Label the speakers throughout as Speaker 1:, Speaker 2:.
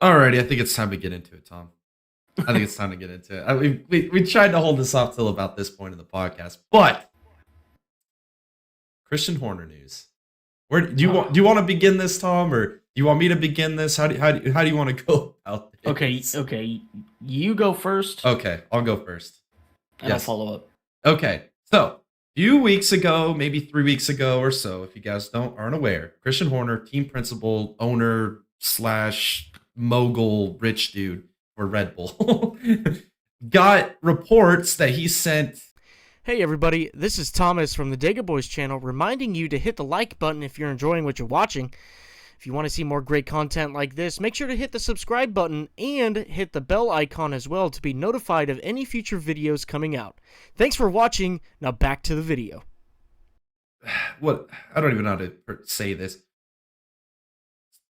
Speaker 1: Alrighty, I think it's time to get into it, Tom. I think it's time to get into it. We tried to hold this off till about this point in the podcast, but Christian Horner news. Where do you want to begin this, Tom, or do you want me to begin this? How do you want to go about this?
Speaker 2: Okay. You go first.
Speaker 1: Okay, I'll go first.
Speaker 2: And I'll follow up.
Speaker 1: Okay, so a few weeks ago, maybe 3 weeks ago or so, if you guys aren't aware, Christian Horner, team principal, owner slash mogul, rich dude for Red Bull, got reports that he sent.
Speaker 3: Hey everybody, this is Thomas from the Dega Boys channel, reminding you to hit the like button if you're enjoying what you're watching. If you want to see more great content like this, make sure to hit the subscribe button and hit the bell icon as well to be notified of any future videos coming out. Thanks for watching, now back to the video.
Speaker 1: What? I don't even know how to say this.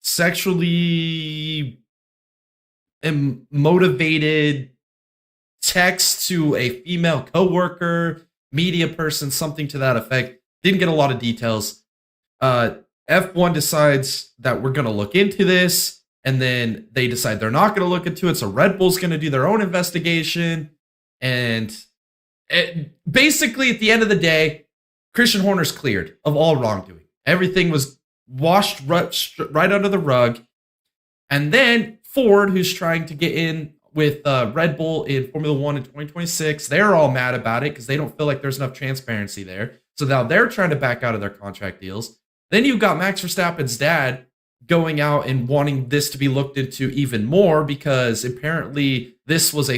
Speaker 1: Sexually motivated text to a female coworker, media person, something to that effect. Didn't get a lot of details. F1 decides that we're going to look into this, and then they decide they're not going to look into it, so Red Bull's going to do their own investigation, and basically at the end of the day, Christian Horner's cleared of all wrongdoing. Everything was washed right under the rug, and then Ford, who's trying to get in with Red Bull in Formula 1 in 2026, they're all mad about it because they don't feel like there's enough transparency there, so now they're trying to back out of their contract deals. Then you've got Max Verstappen's dad going out and wanting this to be looked into even more because apparently this was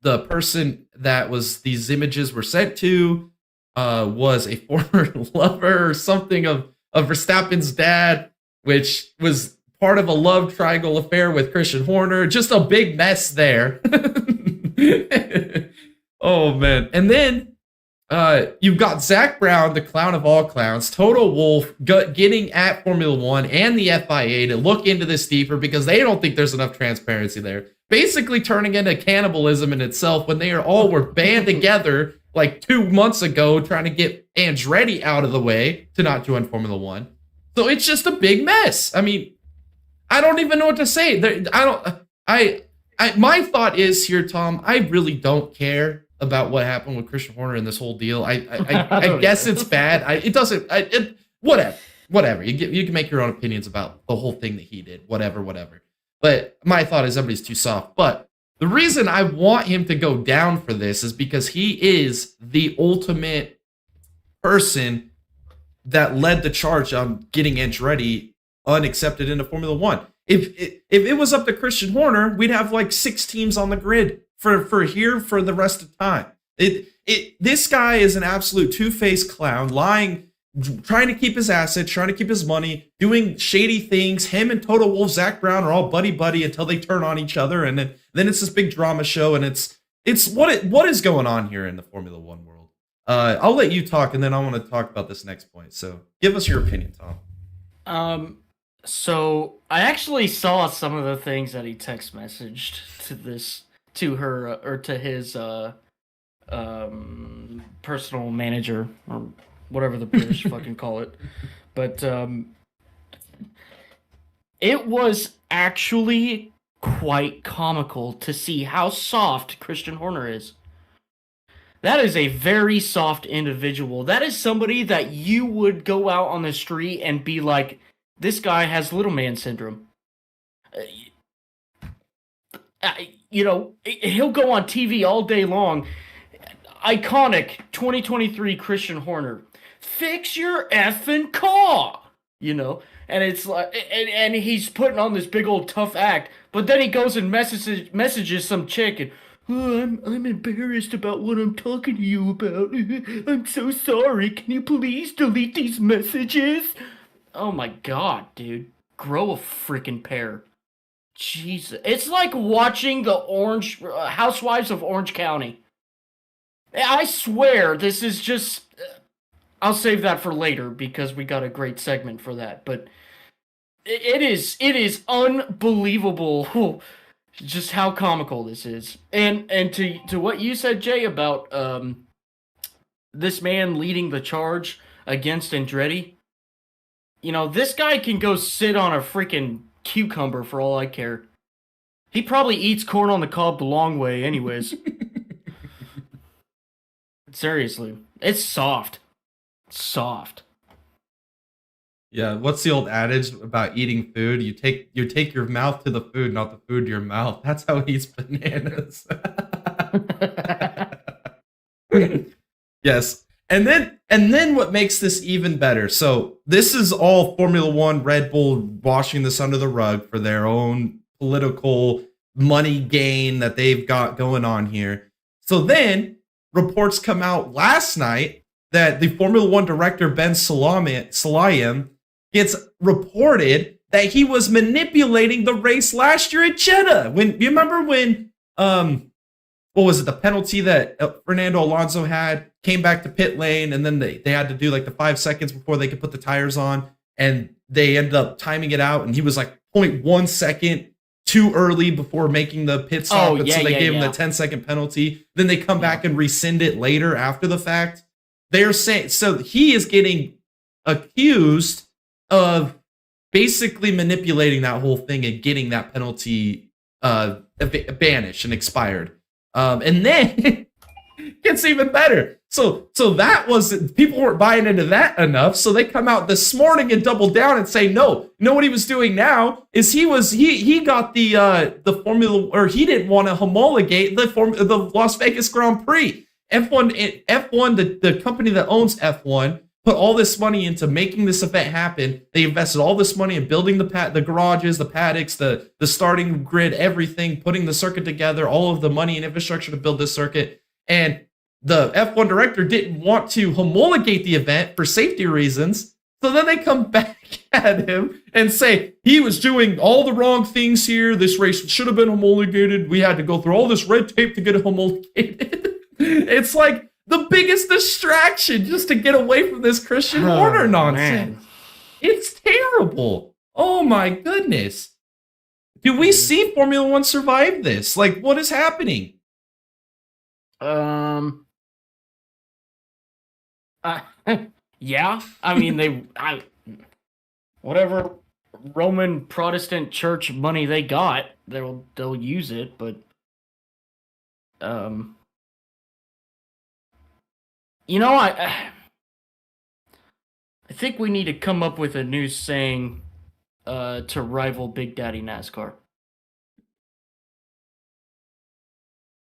Speaker 1: the person that these images were sent to was a former lover or something of Verstappen's dad, which was part of a love triangle affair with Christian Horner. Just a big mess there. Oh man. And then you've got Zach Brown, the clown of all clowns, Toto Wolff, getting at Formula One and the FIA to look into this deeper because they don't think there's enough transparency there. Basically turning into cannibalism in itself when they were band together like 2 months ago trying to get Andretti out of the way to not join Formula One. So it's just a big mess. I mean, I don't even know what to say. My thought is here, Tom, I really don't care about what happened with Christian Horner and this whole deal. I guess it's bad. Whatever. You can make your own opinions about the whole thing that he did. Whatever. But my thought is everybody's too soft. But the reason I want him to go down for this is because he is the ultimate person that led the charge on getting Andretti unaccepted into Formula One. If it was up to Christian Horner, we'd have like 6 teams on the grid for the rest of the time. This guy is an absolute two-faced clown, lying, trying to keep his assets, trying to keep his money, doing shady things. Him and Toto Wolff, Zach Brown are all buddy until they turn on each other, and then it's this big drama show, and it's what is going on here in the Formula One world. I'll let you talk, and then I want to talk about this next point. So give us your opinion, Tom.
Speaker 2: So I actually saw some of the things that he text messaged to her or to his personal manager or whatever the British fucking call it. But it was actually quite comical to see how soft Christian Horner is. That is a very soft individual. That is somebody that you would go out on the street and be like, this guy has little man syndrome. He'll go on TV all day long. Iconic 2023 Christian Horner. Fix your effing car! And it's like, and he's putting on this big old tough act, but then he goes and messages some chick and, oh, I'm embarrassed about what I'm talking to you about. I'm so sorry. Can you please delete these messages? Oh my god, dude. Grow a freaking pair. Jesus. It's like watching the Housewives of Orange County. I swear, this is just... I'll save that for later because we got a great segment for that. But it is unbelievable just how comical this is. And to what you said, Jay, about this man leading the charge against Andretti, this guy can go sit on a freaking cucumber for all I care. He probably eats corn on the cob the long way, anyways. Seriously, it's soft. Soft.
Speaker 1: Yeah, what's the old adage about eating food? You take your mouth to the food, not the food to your mouth. That's how he eats bananas. Yes. And then what makes this even better? So this is all Formula One, Red Bull washing this under the rug for their own political money gain that they've got going on here. So then reports come out last night that the Formula One director, Ben Sulayem, gets reported that he was manipulating the race last year at Jeddah. When you remember when what was it, the penalty that Fernando Alonso had, came back to pit lane, and then they had to do like the 5 seconds before they could put the tires on, and they ended up timing it out, and he was like 0.1 second too early before making the pit stop, so they gave him the 10-second penalty. Then they come back and rescind it later after the fact. They're saying, so he is getting accused of basically manipulating that whole thing and getting that penalty banished and expired. And then it gets even better. So that was, people weren't buying into that enough. So they come out this morning and double down and say, no, you know what he was doing now is he got the formula, or he didn't want to homologate the Las Vegas Grand Prix. F1, the company that owns F1, put all this money into making this event happen. They invested all this money in building the garages, the paddocks, the starting grid, everything, putting the circuit together, all of the money and infrastructure to build this circuit. And the F1 director didn't want to homologate the event for safety reasons. So then they come back at him and say, he was doing all the wrong things here. This race should have been homologated. We had to go through all this red tape to get it homologated. It's like the biggest distraction just to get away from this Christian Horner nonsense. Man. It's terrible. Oh my goodness. Do we see Formula One survive this? Like, what is happening?
Speaker 2: Yeah. I mean, whatever Roman Protestant church money they got, they'll use it, but you know, I think we need to come up with a new saying to rival Big Daddy NASCAR.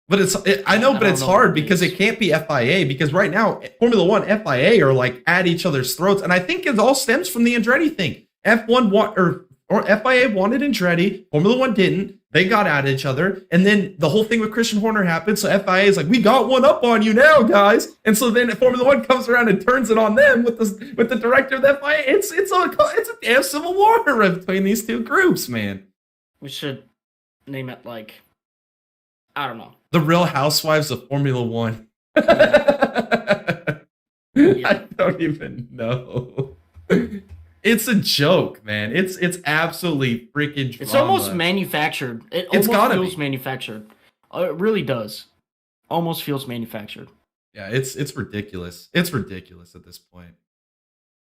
Speaker 1: But it's hard because it can't be FIA, because right now Formula One, FIA are like at each other's throats, and I think it all stems from the Andretti thing. F1 or FIA wanted Andretti, Formula One didn't. They got at each other, and then the whole thing with Christian Horner happened. So FIA is like, we got one up on you now, guys. And so then Formula One comes around and turns it on them with the director of the FIA. It's a damn civil war between these two groups, man.
Speaker 2: We should name it like, I don't know,
Speaker 1: The Real Housewives of Formula One.
Speaker 2: Yeah.
Speaker 1: I don't even know. It's a joke, man. It's absolutely freaking drama.
Speaker 2: It's almost manufactured. It's almost feels manufactured. It really does. Almost feels manufactured.
Speaker 1: Yeah, it's ridiculous. It's ridiculous at this point.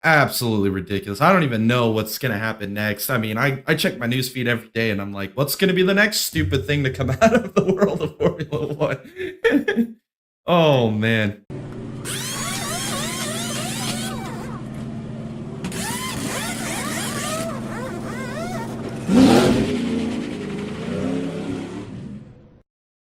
Speaker 1: Absolutely ridiculous. I don't even know what's going to happen next. I mean, I check my newsfeed every day, and I'm like, what's going to be the next stupid thing to come out of the world of Formula One? Oh, man.